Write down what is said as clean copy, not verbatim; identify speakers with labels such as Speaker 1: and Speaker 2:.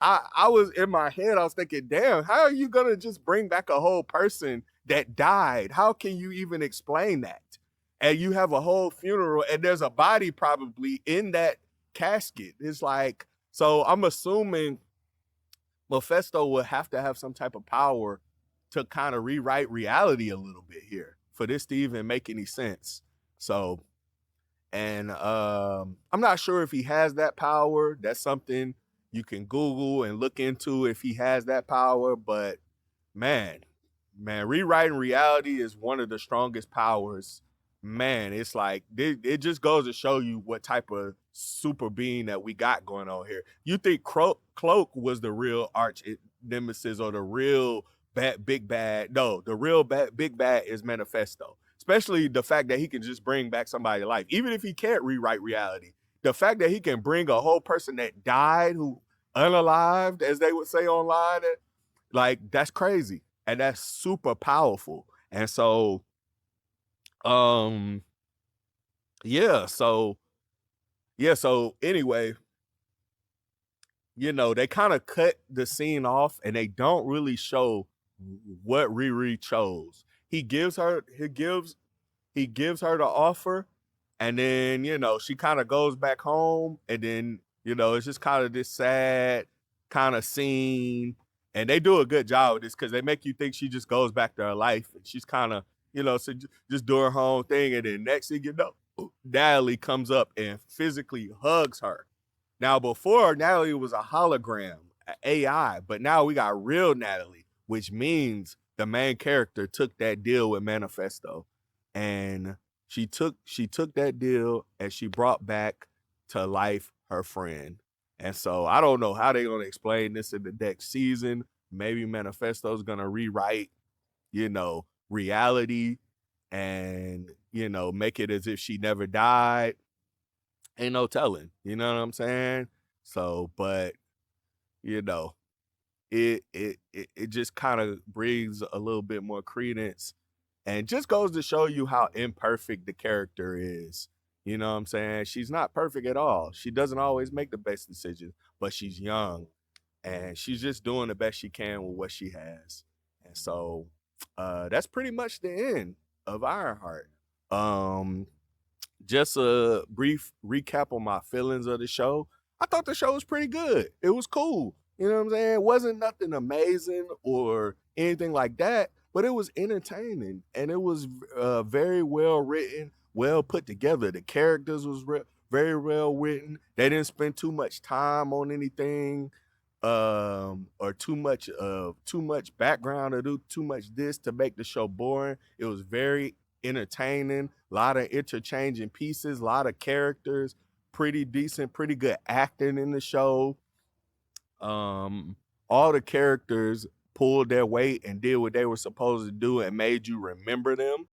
Speaker 1: I was in my head, I was thinking, damn, how are you gonna just bring back a whole person that died? How can you even explain that? And you have a whole funeral and there's a body probably in that casket. It's like, so I'm assuming Mephisto would have to have some type of power to kind of rewrite reality a little bit here for this to even make any sense. So, and I'm not sure if he has that power. That's something you can Google and look into if he has that power. But man, man, rewriting reality is one of the strongest powers. Man, it's like it just goes to show you what type of super being that we got going on here. You think Cloak was the real arch nemesis or the real big bad? No, the real big bad is Manifesto. Especially the fact that he can just bring back somebody to life, even if he can't rewrite reality. The fact that he can bring a whole person that died, who unalived, as they would say online, like that's crazy and that's super powerful. And so um yeah, so anyway, they kind of cut the scene off and they don't really show what Riri chose. He gives her the offer, and then she kind of goes back home, and then it's just kind of this sad kind of scene. And they do a good job with this because they make you think she just goes back to her life and she's kind of just doing her own thing. And then next thing you know, Natalie comes up and physically hugs her. Now, before, Natalie was a hologram, AI, but now we got real Natalie, which means the main character took that deal with Manifesto, and she took that deal and she brought back to life her friend. And so I don't know how they're gonna explain this in the next season. Maybe Manifesto's gonna rewrite, reality and make it as if she never died. Ain't no telling. You know what I'm saying? So, but you know, it just kind of brings a little bit more credence and just goes to show you how imperfect the character is. You know what I'm saying? She's not perfect at all. She doesn't always make the best decisions, but she's young and she's just doing the best she can with what she has. And so that's pretty much the end of Ironheart. Um just a brief recap on my feelings of the show. I thought the show was pretty good. It was cool. You know what I'm saying? It wasn't nothing amazing or anything like that, but it was entertaining and it was very well written, well put together. The characters was very well written. They didn't spend too much time on anything or too much background or do too much this to make the show boring. It was very entertaining, a lot of interchanging pieces, a lot of characters, pretty decent, pretty good acting in the show. Um, all the characters pulled their weight and did what they were supposed to do and made you remember them.